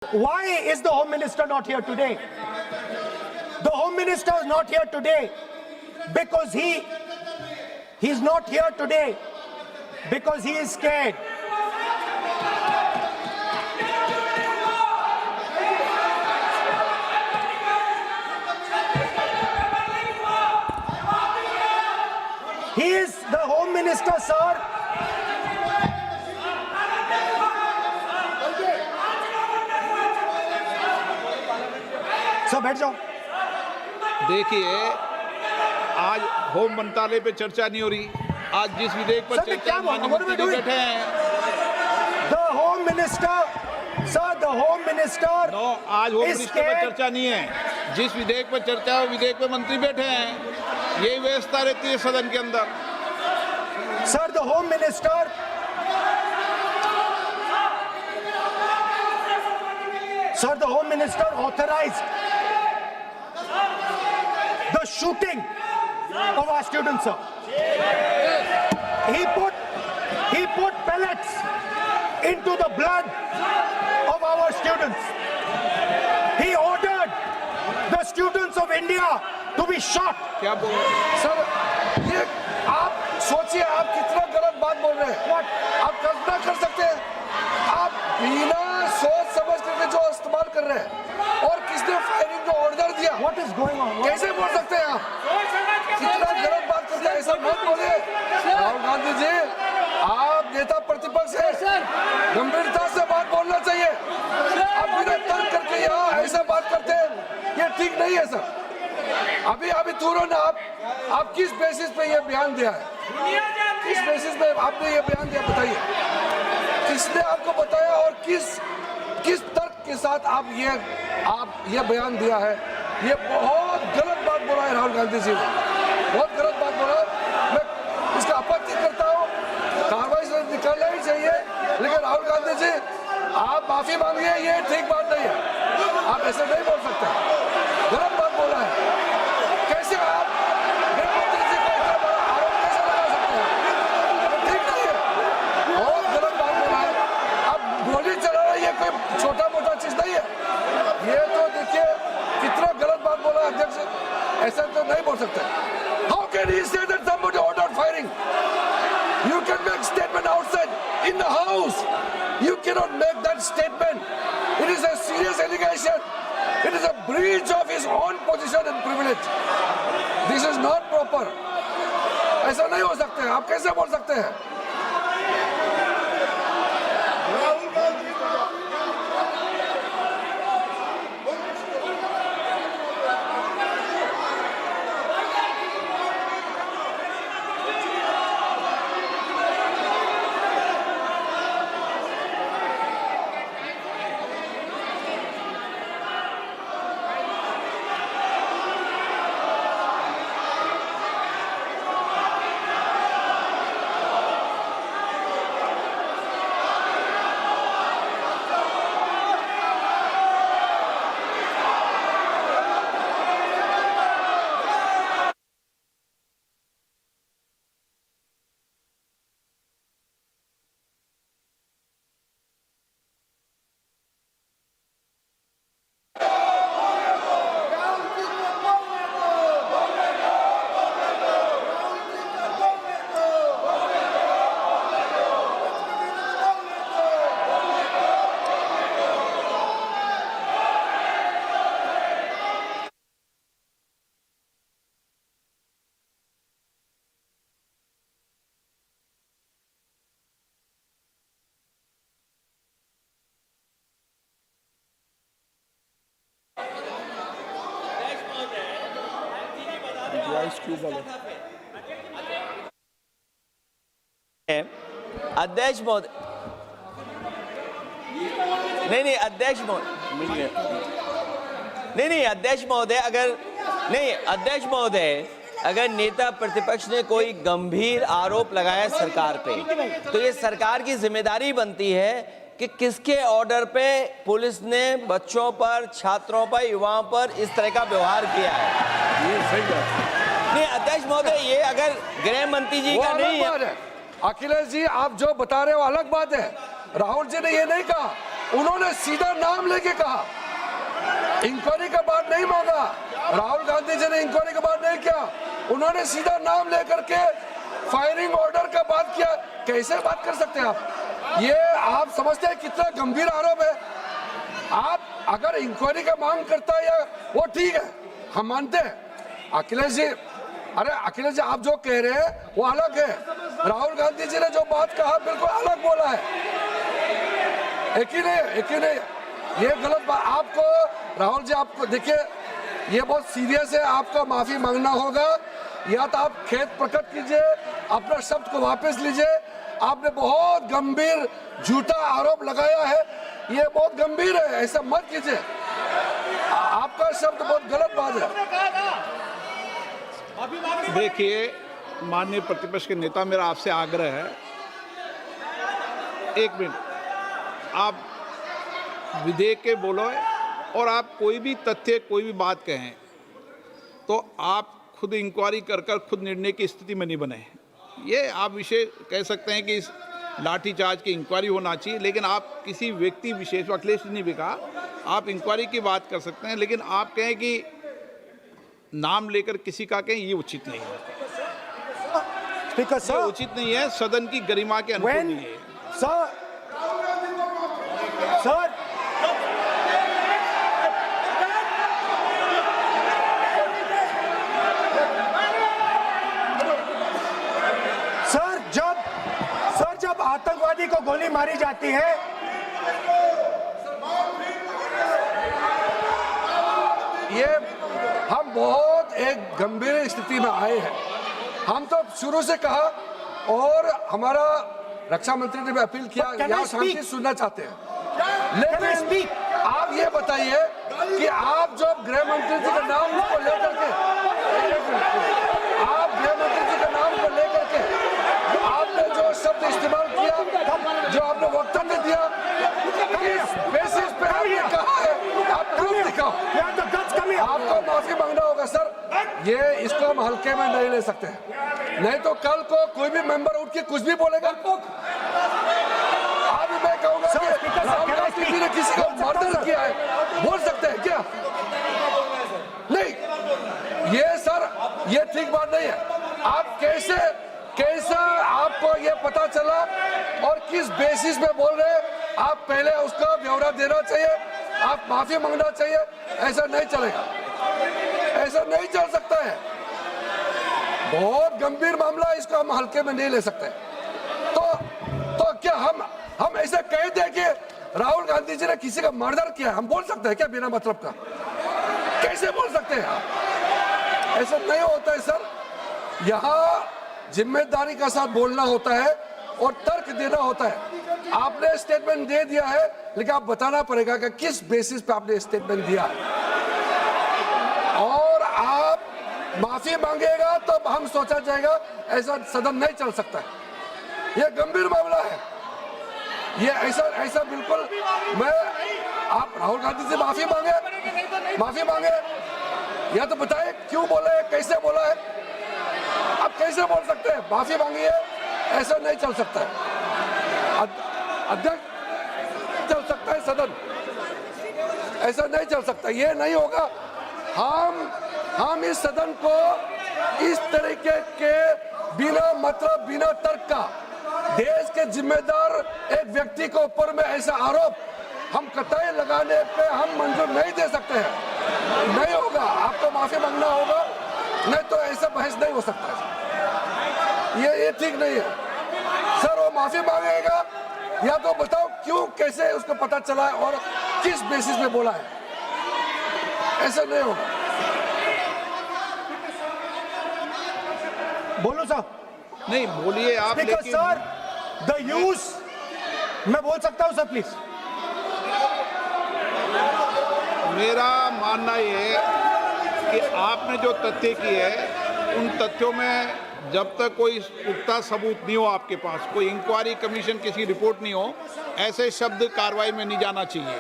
Why is the Home Minister not here today? The Home Minister is not here today because he's not here today because he is scared. He is the Home Minister, sir. Sir बैठ जाओ। देखिए, आज home मंत्रालय पे चर्चा नहीं हो रही। आज जिस विधेयक पर चर्चा मंत्री बैठे हैं, The Home Minister, sir, the Home Minister। No, आज होम मिनिस्टर पर चर्चा नहीं है। जिस विधेयक पर चर्चा है, विधेयक पे मंत्री बैठे हैं। यही व्यवस्था रहती है सदन के अंदर। Sir, the Home Minister, sir, the Home Minister authorized the shooting of our students, sir. He put pellets into the blood of our students. He ordered the students of India to be shot. क्या बोल रहे हैं? Sir, ये आप सोचिए, आप कितना गलत बात बोल रहे हैं। आप कल्पना कर सकते हैं, आप बिना सोच समझ करके जो इस्तेमाल कर रहे हैं और किसने फायरिंग का ऑर्डर दिया, What is going on? कैसे बोल सकते हैं आप? कितना गलत बात करते हैं, ऐसा मत बोलिए। राहुल गांधी जी, आप नेता प्रतिपक्ष हैं, गंभीरता से बात बोलना चाहिए। आप बिना तर्क करके यहाँ ऐसा बात करते हैं, ये ठीक नहीं है सर। अभी तुरंत आप किस बेसिस पे ये बयान दिया है? किस बेसिस पे आपने ये बयान दिया, बताइए। किसने आपको बताया और किस तर्क के साथ आप ये बयान दिया है? ये बहुत गलत बात बोला है राहुल गांधी जी ने, बहुत गलत बात बोला। मैं इसका आपत्ति करता हूँ, कार्रवाई से निकालना ही चाहिए। लेकिन राहुल गांधी जी, आप माफी मांगिए, ये ठीक बात नहीं है। आप ऐसे नहीं बोल सकते, गलत बात बोला है। कैसे आप गृहमंत्री जी को इतना बड़ा आरोप कैसे लगा सकते हैं? ठीक नहीं है, बहुत गलत बात बोला है। अब गोली चलाना ये कोई छोटा मोटा चीज नहीं है। ये तो देखिए कितना गलत बात बोला अध्यक्ष, ऐसा तो नहीं बोल सकते। How can he say that somebody ordered firing? You can make statement outside in the house. You cannot make that statement. It is a serious allegation. It is a breach of his own position and privilege. This is not proper. ऐसा नहीं हो सकते हैं, आप कैसे बोल सकते हैं? अध्यक्ष महोदय, नहीं अध्यक्ष महोदय, नहीं अध्यक्ष महोदय, अध्यक्ष महोदय, अगर नेता प्रतिपक्ष ने कोई गंभीर आरोप लगाया सरकार पे, तो ये सरकार की जिम्मेदारी बनती है कि किसके ऑर्डर पे पुलिस ने बच्चों पर, छात्रों पर, युवाओं पर इस तरह का व्यवहार किया है। ये सही बात नहीं अध्यक्ष महोदय, ये अगर गृह मंत्री जी का नहीं है। अखिलेश जी, आप जो बता रहे हो अलग बात है। राहुल जी ने ये नहीं कहा, उन्होंने सीधा नाम लेके कहा, इंक्वायरी का बात नहीं मांगा। राहुल गांधी जी ने इंक्वायरी का बात नहीं किया, उन्होंने सीधा नाम लेकर के फायरिंग ऑर्डर का बात किया। कैसे बात कर सकते हैं आप? ये आप समझते हैं कितना गंभीर आरोप है? आप अगर इंक्वायरी का मांग करता है या वो ठीक है, हम मानते हैं। अखिलेश जी, अरे अखिलेश जी, आप जो कह रहे हैं वो अलग है। राहुल गांधी जी ने जो बात कहा बिल्कुल अलग बोला है। एक ही नहीं, ये गलत बात। आपको राहुल जी, आपको देखिए, ये बहुत सीरियस है, आपको माफी मांगना होगा, या तो आप खेद प्रकट कीजिए, अपना शब्द को वापस लीजिए। आपने बहुत गंभीर झूठा आरोप लगाया है, ये बहुत गंभीर है, ऐसा मत कीजिए। आपका शब्द बहुत गलत बात है। देखिए माननीय प्रतिपक्ष के नेता, मेरा आपसे आग्रह है, एक मिनट, आप विधेयक के बोलो और आप कोई भी तथ्य, कोई भी बात कहें तो आप खुद इंक्वायरी कर खुद निर्णय की स्थिति में नहीं बने। ये आप विषय कह सकते हैं कि इस लाठीचार्ज की इंक्वायरी होना चाहिए, लेकिन आप किसी व्यक्ति विशेष, अखिलेश ने भी कहा, आप इंक्वायरी की बात कर सकते हैं, लेकिन आप कहें कि नाम लेकर किसी का कहें, ये उचित नहीं है। स्पीकर ये सर, उचित नहीं है, सदन की गरिमा के अनुकूल नहीं है। सर जब आतंकवादी को गोली मारी जाती है, ये हम बहुत एक गंभीर स्थिति में आए हैं। हम तो शुरू से कहा, और हमारा रक्षा मंत्री ने भी अपील किया, यहाँ शांति सुनना चाहते हैं। लेकिन आप ये बताइए कि आप जो गृह मंत्री जी का नाम को लेकर के, आप गृह मंत्री जी का नाम को लेकर के आपने जो शब्द इस्तेमाल किया, जो आपने वक्तव्य दिया, इस बेसिस पे आपने कहा है, आप प्रूफ दिखाओ। आपको माफी मांगना होगा सर, ये इसको हम हल्के में नहीं ले सकते, नहीं तो कल को कोई भी मेंबर उठ के कुछ भी बोलेगा। आज मैं कहूंगा कि राहुल गांधी जी ने किसी को मर्डर किया है, बोल सकते हैं क्या? नहीं, ये सर, ये ठीक बात नहीं है। आप कैसा आपको ये पता चला और किस बेसिस पे बोल रहे हैं? आप पहले उसका ब्यौरा देना चाहिए, आप माफी मांगना चाहिए। ऐसा नहीं चलेगा, ऐसा नहीं चल सकता है। बहुत गंभीर मामला, इसको हम हल्के में नहीं ले सकते। तो क्या हम ऐसा कह दें कि राहुल गांधी जी ने किसी का मर्डर किया, हम बोल सकते हैं क्या बिना मतलब का? कैसे बोल सकते हैं? ऐसा नहीं होता है सर। यहाँ जिम्मेदारी का साथ बोलना होता है और तर्क देना होता है। आपने स्टेटमेंट दे दिया है, लेकिन आप बताना पड़ेगा कि किस बेसिस पे आपने स्टेटमेंट दिया, और आप माफी मांगेगा तब हम सोचा जाएगा। ऐसा सदन नहीं चल सकता है, यह गंभीर मामला है। ये ऐसा बिल्कुल, मैं आप राहुल गांधी से माफी मांगे, या तो बताए क्यों बोला है, कैसे बोला है। आप कैसे बोल सकते हैं? माफी मांगिए, ऐसा नहीं चल सकता है। अध्यक्ष चल सकता है सदन, ऐसा नहीं चल सकता, ये नहीं होगा। हम इस सदन को इस तरीके के बिना मतलब, बिना तर्क का, देश के जिम्मेदार एक व्यक्ति के ऊपर में ऐसा आरोप हम कतई लगाने पे हम मंजूर नहीं दे सकते हैं। नहीं होगा, आपको माफी मांगना होगा, नहीं तो ऐसा बहस नहीं हो सकता है। ये ठीक नहीं है सर। वो माफी मांगेगा, या तो बताओ क्यों, कैसे उसको पता चला है और किस बेसिस पे बोला है। ऐसा नहीं होगा। बोलो साहब। नहीं बोलिए आप, लेकिन सर द यूज, मैं बोल सकता हूं सर प्लीज? मेरा मानना ये है कि आपने जो तथ्य किए हैं, उन तथ्यों में जब तक कोई पुख्ता सबूत नहीं हो आपके पास, कोई इंक्वायरी कमीशन किसी रिपोर्ट नहीं हो, ऐसे शब्द कार्रवाई में नहीं जाना चाहिए।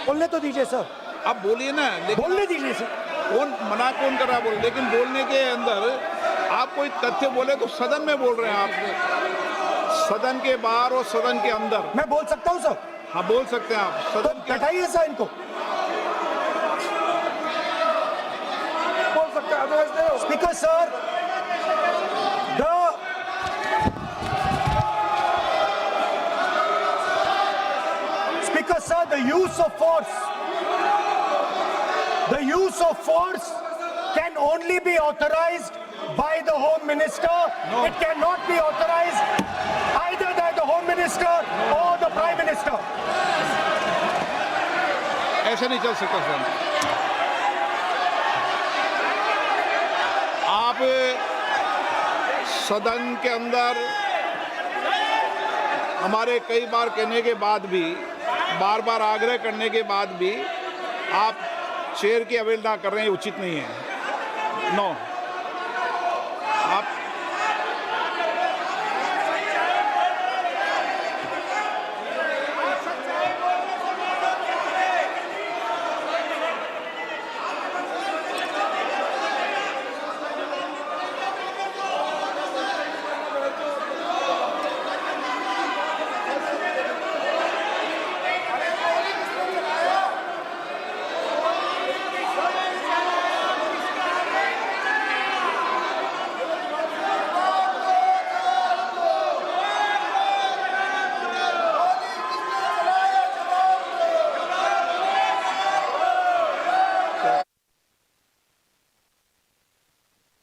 बोलने तो दीजिए सर। आप बोलिए ना, बोलने दीजिए सर। कौन कर रहा बोल, लेकिन बोलने के अंदर आप कोई तथ्य बोले तो सदन में बोल रहे हैं आप। सदन के बाहर और सदन के अंदर। मैं बोल सकता हूं सर? हाँ बोल सकते हैं आप। तो सदन के बैठाइए सर इनको। बोल सकते हैं, अदरवाइज नहीं होगा। Speaker sir, Speaker sir, the use of force can only be authorized by the Home Minister. No. It cannot be authorized either by the Home Minister or the Prime Minister. ऐसे नहीं चल सकता sir. आप सदन के अंदर हमारे कई बार कहने के बाद भी, बार बार आग्रह करने के बाद भी आप चेयर की अवहेलना कर रहे हैं, उचित नहीं है। नो।